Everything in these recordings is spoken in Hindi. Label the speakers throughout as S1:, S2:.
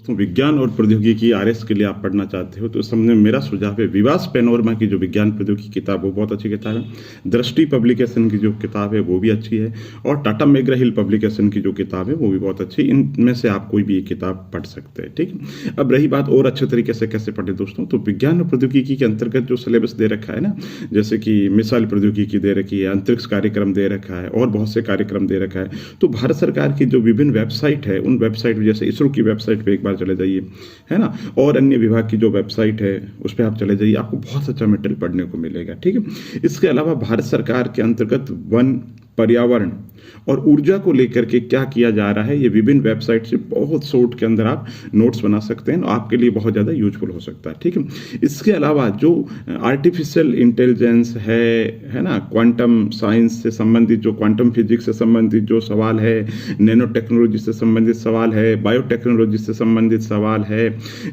S1: तो विज्ञान और प्रौद्योगिकी आरएस के लिए आप पढ़ना चाहते हो तो इस समय मेरा सुझाव है विवास पेनोरमा की जो विज्ञान प्रौद्योगिकी किताब वो बहुत अच्छी किताब है। दृष्टि पब्लिकेशन की जो किताब है वो भी अच्छी है और टाटा मैग्रा हिल पब्लिकेशन की जो किताब है वो भी बहुत अच्छी। इनमें से आप कोई भी एक किताब पढ़ सकते हैं। ठीक है, अब रही बात और अच्छे तरीके से कैसे पढ़े दोस्तों, तो विज्ञान और प्रौद्योगिकी के अंतर्गत जो सिलेबस दे रखा है ना, जैसे कि मिसाइल प्रौद्योगिकी दे रखी है, अंतरिक्ष कार्यक्रम दे रखा है और बहुत से कार्यक्रम दे रखा है। तो भारत सरकार की जो विभिन्न वेबसाइट है उन वेबसाइट जैसे इसरो की वेबसाइट पे एक बार चले जाइए, है ना, और अन्य विभाग की जो वेबसाइट है उस पर आप चले जाइए, आपको बहुत अच्छा मटेरियल पढ़ने को मिलेगा। ठीक है, इसके अलावा भारत सरकार के अंतर्गत वन, पर्यावरण और ऊर्जा को लेकर के क्या किया जा रहा है ये विभिन्न वेबसाइट से बहुत शॉर्ट के अंदर आप नोट्स बना सकते हैं, आपके लिए बहुत ज़्यादा यूजफुल हो सकता है। ठीक है, इसके अलावा जो आर्टिफिशियल इंटेलिजेंस है ना, क्वांटम साइंस से संबंधित, जो क्वांटम फिजिक्स से संबंधित जो सवाल है, नैनो टेक्नोलॉजी से संबंधित सवाल है, बायोटेक्नोलॉजी से संबंधित सवाल है,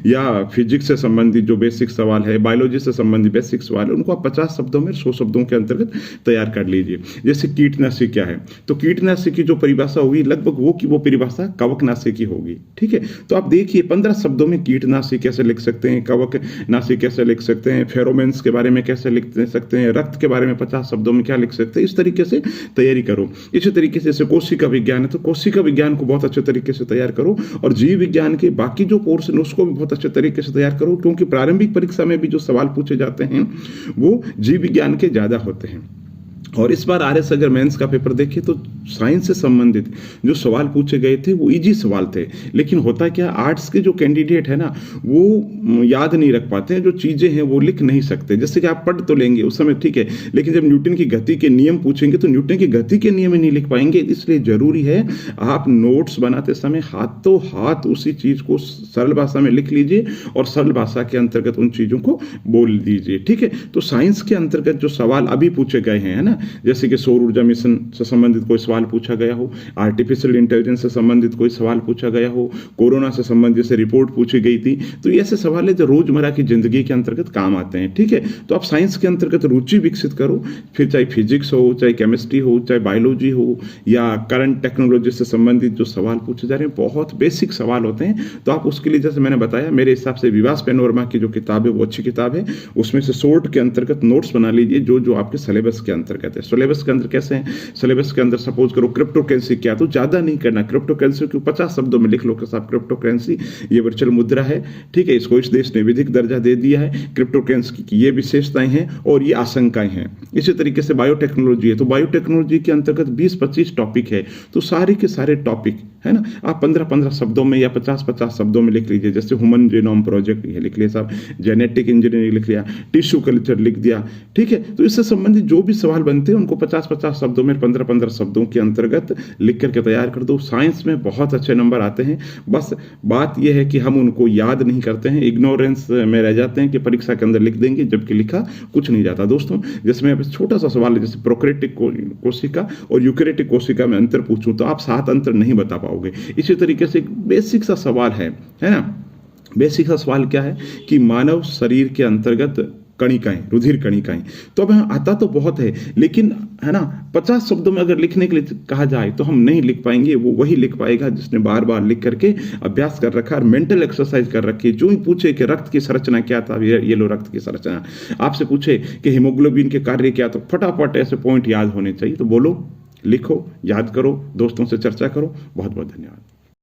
S1: या फिजिक्स से संबंधित जो बेसिक सवाल है, बायोलॉजी से संबंधित बेसिक सवाल है, उनको आप 50 शब्दों में 100 शब्दों के अंतर्गत तैयार कर लीजिए। जैसे कीटनाशी क्या है, तो कीटनाशी की जो परिभाषा होगी लगभग वो परिभाषा कवकनाशी की होगी। ठीक है, तो आप देखिए 15 शब्दों में कीटनाशी कैसे लिख सकते हैं, कवकनाशी कैसे लिख सकते हैं, फेरोमेन्स के बारे में कैसे लिख सकते हैं, रक्त के बारे में 50 शब्दों में क्या लिख सकते हैं, इस तरीके से तैयारी करो। इसी तरीके से जैसे कोशिका विज्ञान है तो कोशिका विज्ञान को बहुत अच्छे तरीके से तैयार करो और जीव विज्ञान के बाकी जो पोर्शन उसको भी बहुत अच्छे तरीके से तैयार करो, क्योंकि प्रारंभिक परीक्षा में भी जो सवाल पूछे जाते हैं वो जीव विज्ञान के ज्यादा होते हैं। और इस बार आरएस अगर मेंस का पेपर देखें तो साइंस से संबंधित जो सवाल पूछे गए थे वो इजी सवाल थे, लेकिन होता क्या, आर्ट्स के जो कैंडिडेट है ना वो याद नहीं रख पाते हैं, जो चीजें हैं वो लिख नहीं सकते। जैसे कि आप पढ़ तो लेंगे उस समय, ठीक है, लेकिन जब न्यूटन की गति के नियम पूछेंगे तो न्यूटन की गति के नियम ही नहीं लिख पाएंगे। इसलिए जरूरी है आप नोट्स बनाते समय हाथों हाथ उसी चीज को सरल भाषा में लिख लीजिए और सरल भाषा के अंतर्गत उन चीजों को बोल दीजिए। ठीक है, तो साइंस के अंतर्गत जो सवाल अभी पूछे गए हैं, है ना, जैसे कि सौर ऊर्जा मिशन से संबंधित कोई सवाल पूछा गया हो, आर्टिफिशियल इंटेलिजेंस से संबंधित कोई सवाल पूछा गया हो, कोरोना से संबंधित से रिपोर्ट पूछी गई थी, तो ये ऐसे सवाल है जो रोजमर्रा की जिंदगी के अंतर्गत काम आते हैं। ठीक है, तो आप साइंस के अंतर्गत रुचि विकसित करो, फिर चाहे फिजिक्स हो, चाहे केमिस्ट्री हो, चाहे बायोलॉजी हो, या करंट टेक्नोलॉजी से संबंधित जो सवाल पूछे जा रहे हैं बहुत बेसिक सवाल होते हैं। तो आप उसके लिए जैसे मैंने बताया, मेरे हिसाब से विवास पेनोरमा की जो किताब है वो अच्छी किताब है, उसमें से शॉर्ट के अंतर्गत नोट्स बना लीजिए जो जो आपके सिलेबस के अंतर्गत है। सिलेबस के अंदर कैसे हैं, सिलेबस के अंदर सपोज करो क्रिप्टो करेंसी क्या, तो ज्यादा नहीं करना, क्रिप्टो करेंसी को 50 शब्दों में लिख लो कि साहब क्रिप्टो करेंसी ये वर्चुअल मुद्रा है। ठीक है, इसको इस देश ने विधिक दर्जा दे दिया है, क्रिप्टो करेंसी की ये विशेषताएं हैं और ये आशंकाएं हैं। इसी तरीके से बायोटेक्नोलॉजी है, तो बायोटेक्नोलॉजी के अंतर्गत 20-25 टॉपिक है, तो सारे के सारे टॉपिक है ना आप 15-15 शब्दों में या 50-50 शब्दों में लिख लीजिए। जैसे ह्यूमन जीनोम प्रोजेक्ट ये लिख लिया साहब, जेनेटिक इंजीनियरिंग लिख लिया, टिश्यू कल्चर लिख दिया। ठीक है, तो इससे संबंधित जो भी सवाल बनते हैं उनको 50-50 शब्दों में 15-15 शब्दों के अंतर्गत लिख करके तैयार कर दो। साइंस में बहुत अच्छे नंबर आते हैं, बस बात यह है कि हम उनको याद नहीं करते हैं, इग्नोरेंस में रह जाते हैं कि परीक्षा के अंदर लिख देंगे जबकि लिखा कुछ नहीं जाता। दोस्तों जैसे मैं छोटा सा सवाल है, जैसे प्रोकैरियोटिक कोशिका और यूकैरियोटिक कोशिका में अंतर पूछूं तो आप 7 अंतर नहीं बता पाओगे। इसी तरीके से एक बेसिक सा सवाल है ना, बेसिक सा सवाल क्या है कि मानव शरीर के अंतर्गत कणिकाएं, रुधिर कणिकाएं, तो अब आता तो बहुत है, लेकिन है ना 50 शब्दों में अगर लिखने के लिए कहा जाए तो हम नहीं लिख पाएंगे। वो वही लिख पाएगा जिसने बार बार लिख करके अभ्यास कर रखा है, मेंटल एक्सरसाइज कर रखी है। जो ही पूछे कि रक्त की संरचना क्या था, ये लो रक्त की संरचना, आपसे पूछे कि हीमोग्लोबिन के कार्य क्या, तो फटाफट ऐसे पॉइंट याद होने चाहिए। तो बोलो, लिखो, याद करो, दोस्तों से चर्चा करो। बहुत बहुत धन्यवाद।